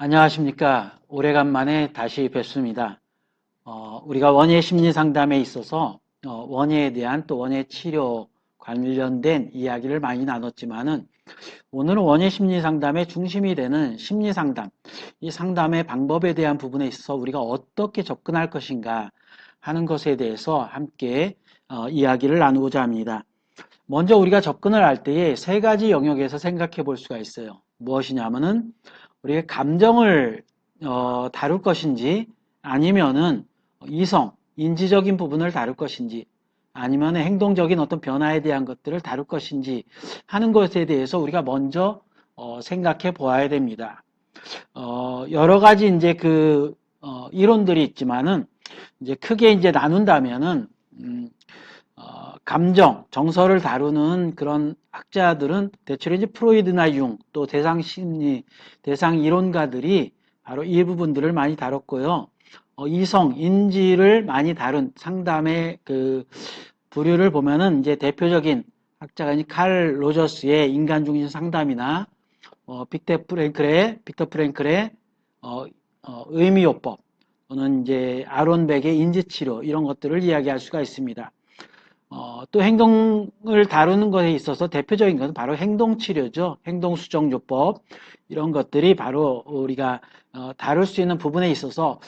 안녕하십니까. 오래간만에 다시 뵙습니다. 우리가 원예 심리 상담에 있어서 원예에 대한 또 원예 치료 관련된 이야기를 많이 나눴지만은 오늘은 원예 심리 상담의 중심이 되는 심리 상담, 이 상담의 방법에 대한 부분에 있어서 우리가 어떻게 접근할 것인가 하는 것에 대해서 함께 이야기를 나누고자 합니다. 먼저 우리가 접근을 할 때에 세 가지 영역에서 생각해 볼 수가 있어요. 무엇이냐면은 우리가 감정을 다룰 것인지 아니면은 이성, 인지적인 부분을 다룰 것인지 아니면 행동적인 어떤 변화에 대한 것들을 다룰 것인지 하는 것에 대해서 우리가 먼저 생각해 보아야 됩니다. 여러 가지 이제 이론들이 있지만은 이제 크게 이제 나눈다면은 감정, 정서를 다루는 그런 학자들은 대체로 이제 프로이드나 융, 또 대상 심리, 대상 이론가들이 바로 이 부분들을 많이 다뤘고요. 이성, 인지를 많이 다룬 상담의 부류를 보면은 이제 대표적인 학자가 이제 칼 로저스의 인간 중심 상담이나 빅터 프랭클의 의미요법 또는 이제 아론 백의 인지치료 이런 것들을 이야기할 수가 있습니다. 또 행동을 다루는 것에 있어서 대표적인 것은 바로 행동치료죠. 행동수정요법 이런 것들이 바로 우리가 다룰 수 있는 부분에 있어서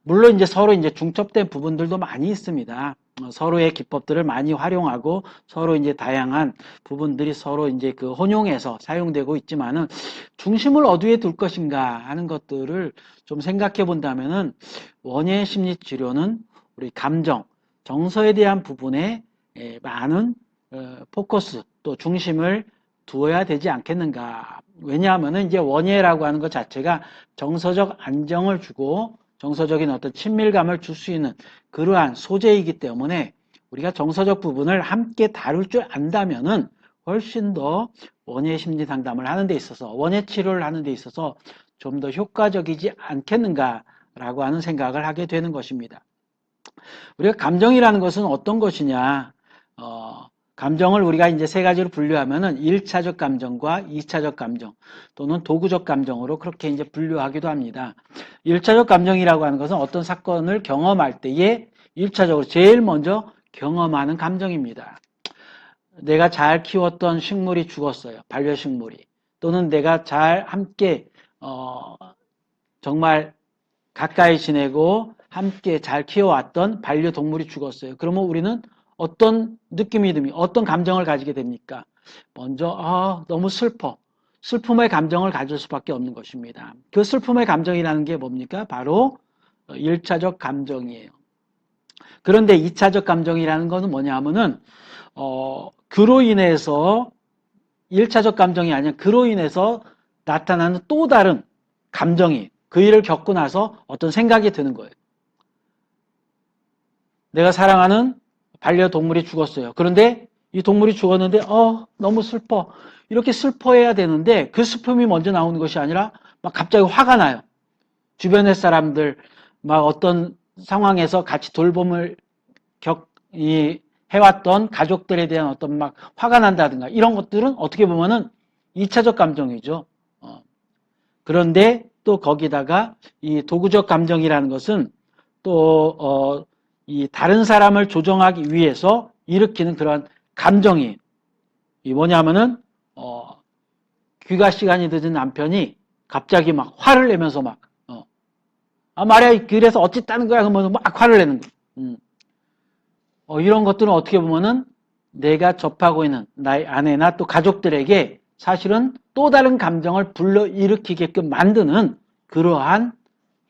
물론 이제 서로 이제 중첩된 부분들도 많이 있습니다. 서로의 기법들을 많이 활용하고 서로 이제 다양한 부분들이 서로 이제 혼용해서 사용되고 있지만은 중심을 어디에 둘 것인가 하는 것들을 좀 생각해 본다면은 원예 심리 치료는 우리 감정, 정서에 대한 부분에 많은 포커스 또 중심을 두어야 되지 않겠는가. 왜냐하면은 이제 원예라고 하는 것 자체가 정서적 안정을 주고 정서적인 어떤 친밀감을 줄 수 있는 그러한 소재이기 때문에 우리가 정서적 부분을 함께 다룰 줄 안다면은 훨씬 더 원예 심리 상담을 하는 데 있어서 원예 치료를 하는 데 있어서 좀 더 효과적이지 않겠는가라고 하는 생각을 하게 되는 것입니다. 우리가 감정이라는 것은 어떤 것이냐? 감정을 우리가 이제 세 가지로 분류하면은 1차적 감정과 2차적 감정 또는 도구적 감정으로 그렇게 이제 분류하기도 합니다. 1차적 감정이라고 하는 것은 어떤 사건을 경험할 때에 1차적으로 제일 먼저 경험하는 감정입니다. 내가 잘 키웠던 식물이 죽었어요. 반려식물이. 또는 내가 잘 함께 정말 가까이 지내고 함께 잘 키워왔던 반려동물이 죽었어요. 그러면 우리는 어떤 느낌이 듭니까? 어떤 감정을 가지게 됩니까? 먼저 너무 슬퍼. 슬픔의 감정을 가질 수밖에 없는 것입니다. 그 슬픔의 감정이라는 게 뭡니까? 바로 1차적 감정이에요. 그런데 2차적 감정이라는 것은 뭐냐 하면은 그로 인해서 1차적 감정이 아니라 그로 인해서 나타나는 또 다른 감정이 그 일을 겪고 나서 어떤 생각이 드는 거예요. 내가 사랑하는 반려동물이 죽었어요. 그런데 이 동물이 죽었는데 너무 슬퍼. 이렇게 슬퍼해야 되는데 그 슬픔이 먼저 나오는 것이 아니라 막 갑자기 화가 나요. 주변의 사람들 막 어떤 상황에서 같이 돌봄을 해왔던 가족들에 대한 어떤 막 화가 난다든가 이런 것들은 어떻게 보면은 2차적 감정이죠. 그런데 또 거기다가 이 도구적 감정이라는 것은 또 이 다른 사람을 조정하기 위해서 일으키는 그런 감정이 뭐냐면은 귀가 시간이 늦은 남편이 갑자기 막 화를 내면서 막 말이야 그래서 어쨌다는 거야 그러면 막 화를 내는 거야. 이런 것들은 어떻게 보면은 내가 접하고 있는 나의 아내나 또 가족들에게 사실은 또 다른 감정을 불러일으키게끔 만드는 그러한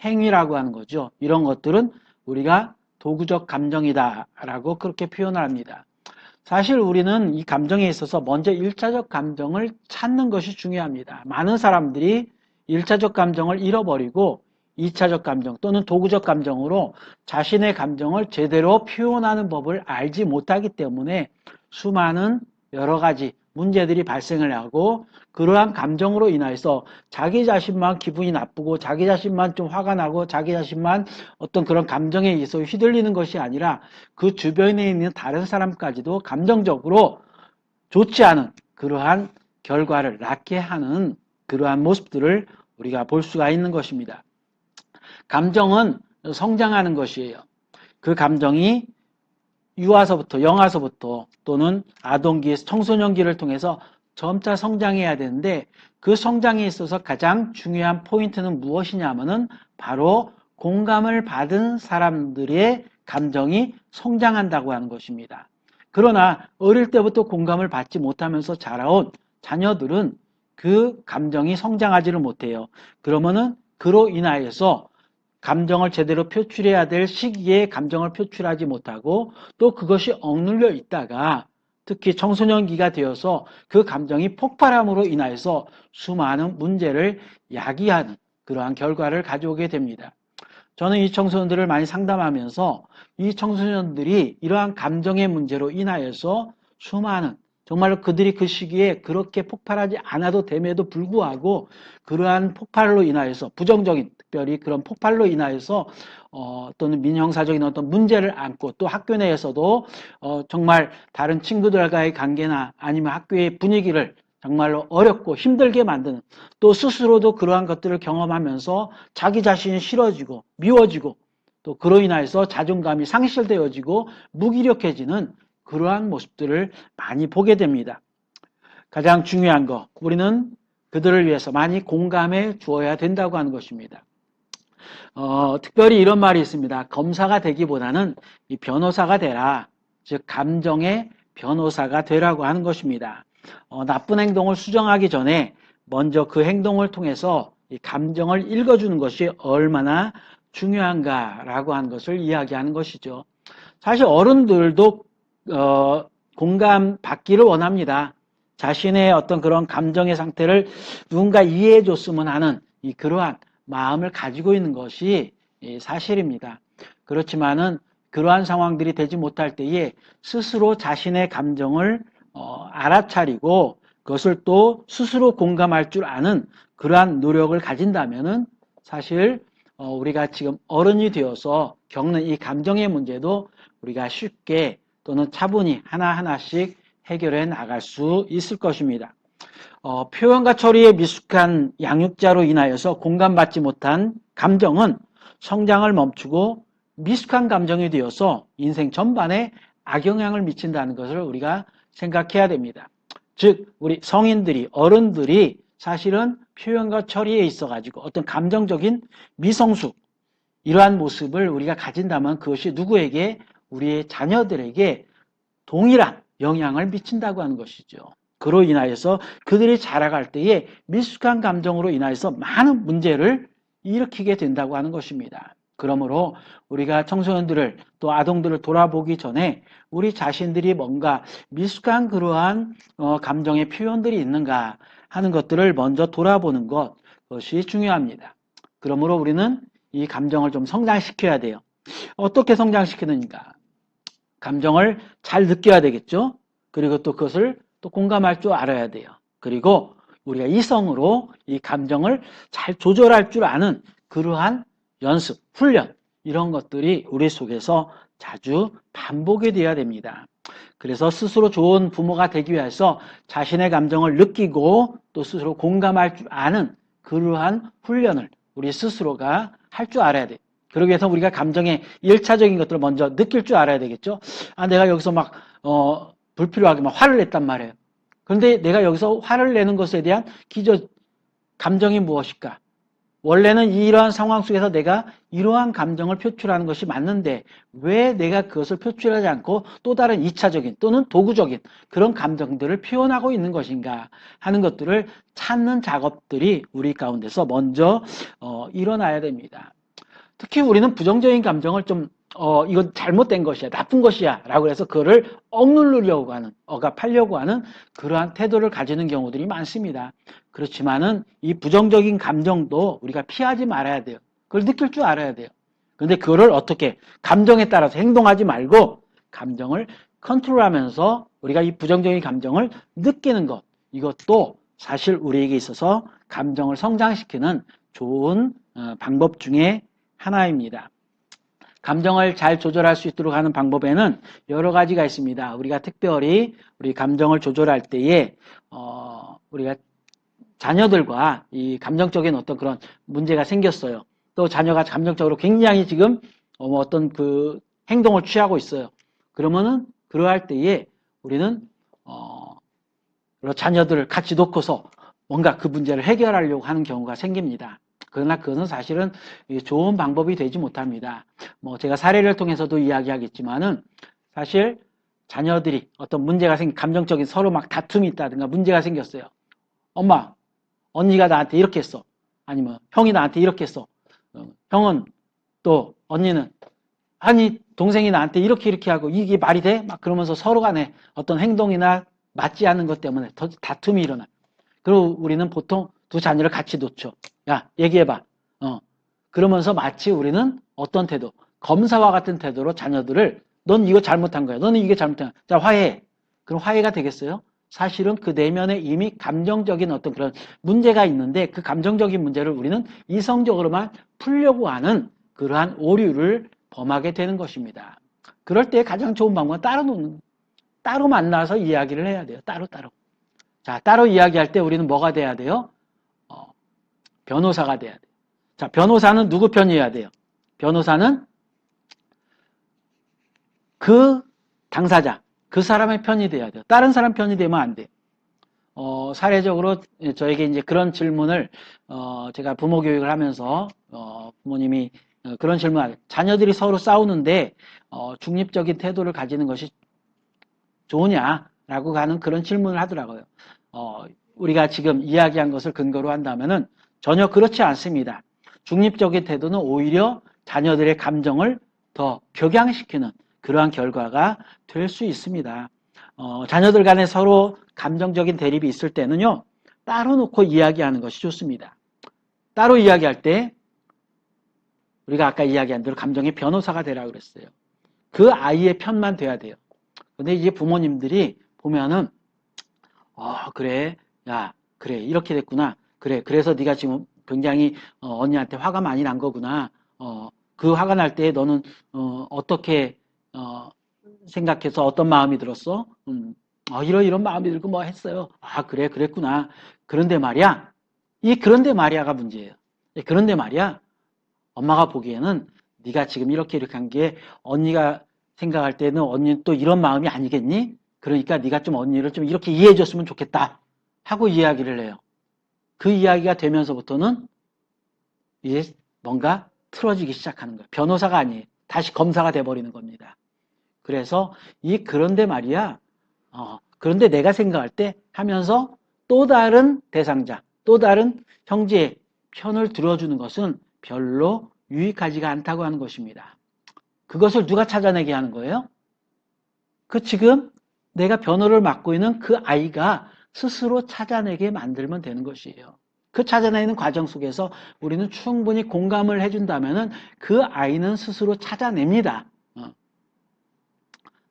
행위라고 하는 거죠. 이런 것들은 우리가 도구적 감정이다라고 그렇게 표현을 합니다. 사실 우리는 이 감정에 있어서 먼저 1차적 감정을 찾는 것이 중요합니다. 많은 사람들이 1차적 감정을 잃어버리고 2차적 감정 또는 도구적 감정으로 자신의 감정을 제대로 표현하는 법을 알지 못하기 때문에 수많은 여러 가지 문제들이 발생을 하고 그러한 감정으로 인해서 자기 자신만 기분이 나쁘고 자기 자신만 좀 화가 나고 자기 자신만 어떤 그런 감정에 의해서 휘둘리는 것이 아니라 그 주변에 있는 다른 사람까지도 감정적으로 좋지 않은 그러한 결과를 낳게 하는 그러한 모습들을 우리가 볼 수가 있는 것입니다. 감정은 성장하는 것이에요. 그 감정이 유아서부터 영아서부터 또는 아동기, 청소년기를 통해서 점차 성장해야 되는데 그 성장에 있어서 가장 중요한 포인트는 무엇이냐면은 바로 공감을 받은 사람들의 감정이 성장한다고 하는 것입니다. 그러나 어릴 때부터 공감을 받지 못하면서 자라온 자녀들은 그 감정이 성장하지를 못해요. 그러면은 그로 인하여서 감정을 제대로 표출해야 될 시기에 감정을 표출하지 못하고 또 그것이 억눌려 있다가 특히 청소년기가 되어서 그 감정이 폭발함으로 인하여서 수많은 문제를 야기하는 그러한 결과를 가져오게 됩니다. 저는 이 청소년들을 많이 상담하면서 이 청소년들이 이러한 감정의 문제로 인하여서 수많은 정말로 그들이 그 시기에 그렇게 폭발하지 않아도 됨에도 불구하고 그러한 폭발로 인하여서 부정적인 특별히 그런 폭발로 인하여서 또는 민형사적인 어떤 문제를 안고 또 학교 내에서도 정말 다른 친구들과의 관계나 아니면 학교의 분위기를 정말로 어렵고 힘들게 만드는 또 스스로도 그러한 것들을 경험하면서 자기 자신이 싫어지고 미워지고 또 그로 인해서 자존감이 상실되어지고 무기력해지는 그러한 모습들을 많이 보게 됩니다. 가장 중요한 거 우리는 그들을 위해서 많이 공감해 주어야 된다고 하는 것입니다. 특별히 이런 말이 있습니다. 검사가 되기보다는 이 변호사가 되라. 즉 감정의 변호사가 되라고 하는 것입니다. 나쁜 행동을 수정하기 전에 먼저 그 행동을 통해서 이 감정을 읽어주는 것이 얼마나 중요한가라고 하는 것을 이야기하는 것이죠. 사실 어른들도 공감받기를 원합니다. 자신의 어떤 그런 감정의 상태를 누군가 이해해 줬으면 하는 그러한 마음을 가지고 있는 것이 사실입니다. 그렇지만은 그러한 상황들이 되지 못할 때에 스스로 자신의 감정을 알아차리고 그것을 또 스스로 공감할 줄 아는 그러한 노력을 가진다면은 사실 우리가 지금 어른이 되어서 겪는 이 감정의 문제도 우리가 쉽게 또는 차분히 하나하나씩 해결해 나갈 수 있을 것입니다. 표현과 처리에 미숙한 양육자로 인하여서 공감받지 못한 감정은 성장을 멈추고 미숙한 감정이 되어서 인생 전반에 악영향을 미친다는 것을 우리가 생각해야 됩니다. 즉 우리 성인들이 어른들이 사실은 표현과 처리에 있어 가지고 어떤 감정적인 미성숙 이러한 모습을 우리가 가진다면 그것이 누구에게 우리의 자녀들에게 동일한 영향을 미친다고 하는 것이죠. 그로 인하여서 그들이 자라갈 때에 미숙한 감정으로 인하여서 많은 문제를 일으키게 된다고 하는 것입니다. 그러므로 우리가 청소년들을 또 아동들을 돌아보기 전에 우리 자신들이 뭔가 미숙한 그러한 감정의 표현들이 있는가 하는 것들을 먼저 돌아보는 것이 중요합니다. 그러므로 우리는 이 감정을 좀 성장시켜야 돼요. 어떻게 성장시키는가? 감정을 잘 느껴야 되겠죠. 그리고 또 그것을 또 공감할 줄 알아야 돼요. 그리고 우리가 이성으로 이 감정을 잘 조절할 줄 아는 그러한 연습, 훈련 이런 것들이 우리 속에서 자주 반복이 되어야 됩니다. 그래서 스스로 좋은 부모가 되기 위해서 자신의 감정을 느끼고 또 스스로 공감할 줄 아는 그러한 훈련을 우리 스스로가 할 줄 알아야 돼요. 그러기 위해서 우리가 감정의 1차적인 것들을 먼저 느낄 줄 알아야 되겠죠. 내가 여기서 막 불필요하게 막 화를 냈단 말이에요. 그런데 내가 여기서 화를 내는 것에 대한 감정이 무엇일까? 원래는 이러한 상황 속에서 내가 이러한 감정을 표출하는 것이 맞는데 왜 내가 그것을 표출하지 않고 또 다른 2차적인 또는 도구적인 그런 감정들을 표현하고 있는 것인가 하는 것들을 찾는 작업들이 우리 가운데서 먼저 일어나야 됩니다. 특히 우리는 부정적인 감정을 좀 이건 잘못된 것이야, 나쁜 것이야 라고 해서 그거를 억누르려고 하는, 억압하려고 하는 그러한 태도를 가지는 경우들이 많습니다. 그렇지만은 이 부정적인 감정도 우리가 피하지 말아야 돼요. 그걸 느낄 줄 알아야 돼요. 그런데 그거를 어떻게 감정에 따라서 행동하지 말고 감정을 컨트롤하면서 우리가 이 부정적인 감정을 느끼는 것, 이것도 사실 우리에게 있어서 감정을 성장시키는 좋은 방법 중에 하나입니다. 감정을 잘 조절할 수 있도록 하는 방법에는 여러 가지가 있습니다. 우리가 특별히 우리 감정을 조절할 때에 우리가 자녀들과 이 감정적인 어떤 그런 문제가 생겼어요. 또 자녀가 감정적으로 굉장히 지금 어떤 그 행동을 취하고 있어요. 그러면은 그러할 때에 우리는 자녀들을 같이 놓고서 뭔가 그 문제를 해결하려고 하는 경우가 생깁니다. 그러나 그것은 사실은 좋은 방법이 되지 못합니다. 뭐 제가 사례를 통해서도 이야기하겠지만은 사실 자녀들이 어떤 문제가 감정적인 서로 막 다툼이 있다든가 문제가 생겼어요. 엄마, 언니가 나한테 이렇게 했어. 아니면 형이 나한테 이렇게 했어. 형은 또 언니는 아니 동생이 나한테 이렇게 하고 이게 말이 돼? 막 그러면서 서로 간에 어떤 행동이나 맞지 않는 것 때문에 다툼이 일어나. 그리고 우리는 보통 두 자녀를 같이 놓죠. 야, 얘기해봐. 그러면서 마치 우리는 어떤 태도, 검사와 같은 태도로 자녀들을 넌 이거 잘못한 거야. 너는 이게 잘못한 거야. 자, 화해해. 그럼 화해가 되겠어요? 사실은 그 내면에 이미 감정적인 어떤 그런 문제가 있는데 그 감정적인 문제를 우리는 이성적으로만 풀려고 하는 그러한 오류를 범하게 되는 것입니다. 그럴 때 가장 좋은 방법은 따로 만나서 이야기를 해야 돼요. 따로. 자, 따로 이야기할 때 우리는 뭐가 돼야 돼요? 변호사가 돼야 돼요. 자, 변호사는 누구 편이어야 돼요? 변호사는 그 당사자, 그 사람의 편이 돼야 돼요. 다른 사람 편이 되면 안 돼요. 사례적으로 저에게 이제 그런 질문을 제가 부모 교육을 하면서 부모님이 그런 질문을 자녀들이 서로 싸우는데 중립적인 태도를 가지는 것이 좋으냐라고 하는 그런 질문을 하더라고요. 우리가 지금 이야기한 것을 근거로 한다면은 전혀 그렇지 않습니다. 중립적인 태도는 오히려 자녀들의 감정을 더 격양시키는 그러한 결과가 될 수 있습니다. 자녀들 간에 서로 감정적인 대립이 있을 때는요, 따로 놓고 이야기하는 것이 좋습니다. 따로 이야기할 때 우리가 아까 이야기한 대로 감정의 변호사가 되라고 그랬어요. 그 아이의 편만 돼야 돼요. 근데 이제 부모님들이 보면은 그래, 야, 그래, 이렇게 됐구나. 그래, 그래서 네가 지금 굉장히 언니한테 화가 많이 난 거구나. 그 화가 날 때 너는 어떻게 생각해서 어떤 마음이 들었어? 이런 마음이 들고 뭐 했어요. 그래, 그랬구나. 그런데 말이야. 이 그런데 말이야가 문제예요. 그런데 말이야. 엄마가 보기에는 네가 지금 이렇게 한 게 언니가 생각할 때는 언니는 또 이런 마음이 아니겠니? 그러니까 네가 좀 언니를 좀 이렇게 이해해 줬으면 좋겠다 하고 이야기를 해요. 그 이야기가 되면서부터는 이제 뭔가 틀어지기 시작하는 거예요. 변호사가 아니에요. 다시 검사가 돼버리는 겁니다. 그래서 그런데 말이야. 그런데 내가 생각할 때 하면서 또 다른 대상자, 또 다른 형제의 편을 들어주는 것은 별로 유익하지가 않다고 하는 것입니다. 그것을 누가 찾아내게 하는 거예요? 지금 내가 변호를 맡고 있는 그 아이가 스스로 찾아내게 만들면 되는 것이에요. 그 찾아내는 과정 속에서 우리는 충분히 공감을 해준다면 그 아이는 스스로 찾아냅니다.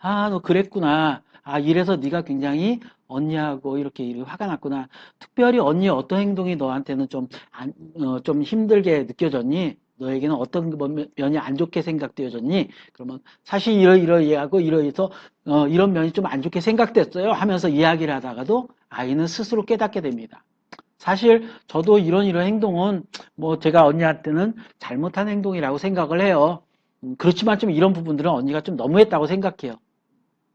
너 그랬구나. 이래서 네가 굉장히 언니하고 이렇게 화가 났구나. 특별히 언니의 어떤 행동이 너한테는 좀 힘들게 느껴졌니? 너에게는 어떤 면이 안 좋게 생각되어졌니? 그러면 사실 이러이러하고 이러해서 이런 면이 좀 안 좋게 생각됐어요 하면서 이야기를 하다가도 아이는 스스로 깨닫게 됩니다. 사실 저도 이런 행동은 뭐 제가 언니한테는 잘못한 행동이라고 생각을 해요. 그렇지만 좀 이런 부분들은 언니가 좀 너무했다고 생각해요.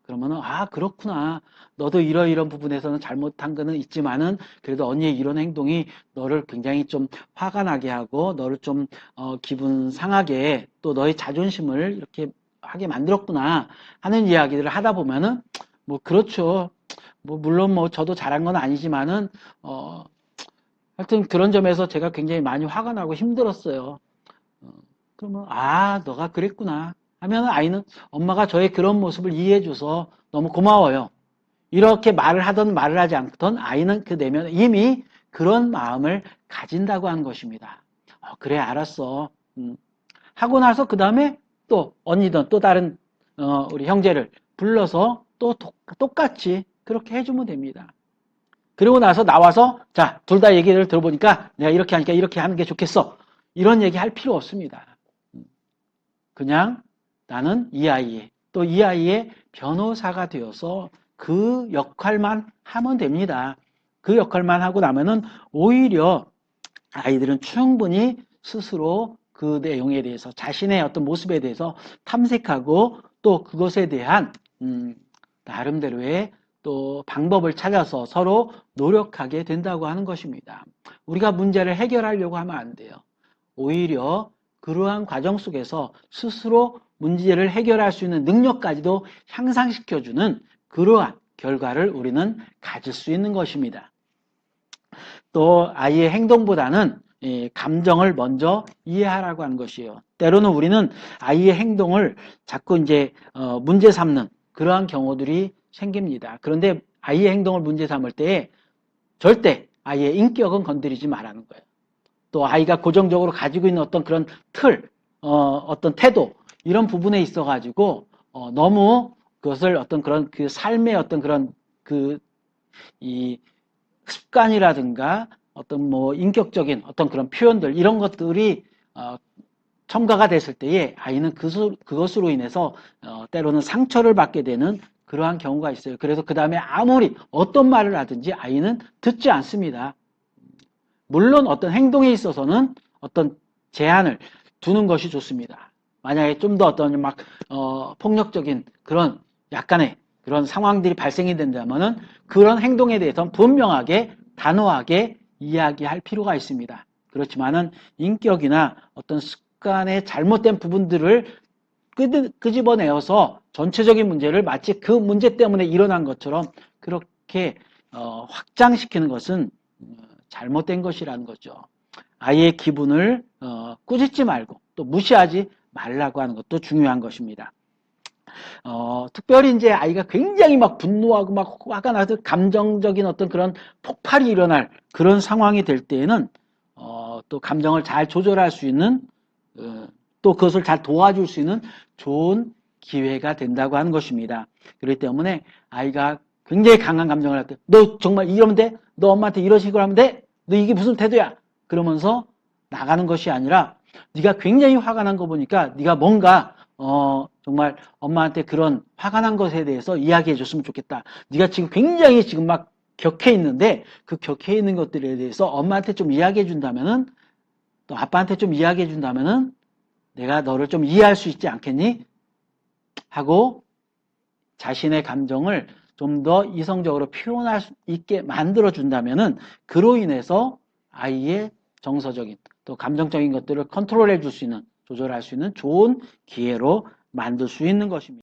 그러면은 그렇구나. 너도 이런 부분에서는 잘못한 거는 있지만은 그래도 언니의 이런 행동이 너를 굉장히 좀 화가 나게 하고 너를 좀 기분 상하게 또 너의 자존심을 이렇게 하게 만들었구나 하는 이야기들을 하다 보면은 뭐 그렇죠. 뭐 물론 뭐 저도 잘한 건 아니지만은 하여튼 그런 점에서 제가 굉장히 많이 화가 나고 힘들었어요. 그러면 너가 그랬구나 하면 아이는 엄마가 저의 그런 모습을 이해해줘서 너무 고마워요. 이렇게 말을 하던 말을 하지 않던 아이는 그 내면에 이미 그런 마음을 가진다고 하는 것입니다. 그래 알았어. 하고 나서 그 다음에 또 언니든 또 다른 우리 형제를 불러서 또 똑같이 그렇게 해주면 됩니다. 그리고 나서 나와서 자, 둘 다 얘기를 들어보니까 내가 이렇게 하니까 이렇게 하는 게 좋겠어. 이런 얘기 할 필요 없습니다. 그냥 나는 이 아이의 또 이 아이의 변호사가 되어서 그 역할만 하면 됩니다. 그 역할만 하고 나면은 오히려 아이들은 충분히 스스로 그 내용에 대해서 자신의 어떤 모습에 대해서 탐색하고 또 그것에 대한 나름대로의 또 방법을 찾아서 서로 노력하게 된다고 하는 것입니다. 우리가 문제를 해결하려고 하면 안 돼요. 오히려 그러한 과정 속에서 스스로 문제를 해결할 수 있는 능력까지도 향상시켜주는 그러한 결과를 우리는 가질 수 있는 것입니다. 또 아이의 행동보다는 감정을 먼저 이해하라고 하는 것이에요. 때로는 우리는 아이의 행동을 자꾸 이제 문제 삼는 그러한 경우들이 생깁니다. 그런데 아이의 행동을 문제 삼을 때 절대 아이의 인격은 건드리지 말라는 거예요. 또 아이가 고정적으로 가지고 있는 어떤 그런 틀, 어떤 태도 이런 부분에 있어 가지고 너무 그것을 어떤 그런 그 삶의 어떤 그런 이 습관이라든가 어떤 뭐 인격적인 어떤 그런 표현들 이런 것들이 첨가가 됐을 때에 아이는 그것으로 인해서 때로는 상처를 받게 되는 그러한 경우가 있어요. 그래서 그 다음에 아무리 어떤 말을 하든지 아이는 듣지 않습니다. 물론 어떤 행동에 있어서는 어떤 제한을 두는 것이 좋습니다. 만약에 좀 더 어떤 막 폭력적인 그런 약간의 그런 상황들이 발생이 된다면은 그런 행동에 대해서는 분명하게 단호하게 이야기할 필요가 있습니다. 그렇지만은 인격이나 어떤 습관의 잘못된 부분들을 끄집어내어서 전체적인 문제를 마치 그 문제 때문에 일어난 것처럼 그렇게 확장시키는 것은 잘못된 것이라는 거죠. 아이의 기분을 꾸짖지 말고 또 무시하지 말라고 하는 것도 중요한 것입니다. 특별히 이제 아이가 굉장히 막 분노하고 막 화가 나서 감정적인 어떤 그런 폭발이 일어날 그런 상황이 될 때에는 또 감정을 잘 조절할 수 있는 또 그것을 잘 도와줄 수 있는 좋은 기회가 된다고 하는 것입니다. 그렇기 때문에 아이가 굉장히 강한 감정을 할 때 너 정말 이러면 돼? 너 엄마한테 이런 식으로 하면 돼? 너 이게 무슨 태도야? 그러면서 나가는 것이 아니라 네가 굉장히 화가 난 거 보니까 네가 뭔가 정말 엄마한테 그런 화가 난 것에 대해서 이야기해 줬으면 좋겠다. 네가 지금 굉장히 지금 막 격해 있는데 그 격해 있는 것들에 대해서 엄마한테 좀 이야기해 준다면은 또 아빠한테 좀 이야기해 준다면은 내가 너를 좀 이해할 수 있지 않겠니? 하고 자신의 감정을 좀 더 이성적으로 표현할 수 있게 만들어 준다면은 그로 인해서 아이의 정서적인 또 감정적인 것들을 컨트롤해 줄 수 있는 조절할 수 있는 좋은 기회로 만들 수 있는 것입니다.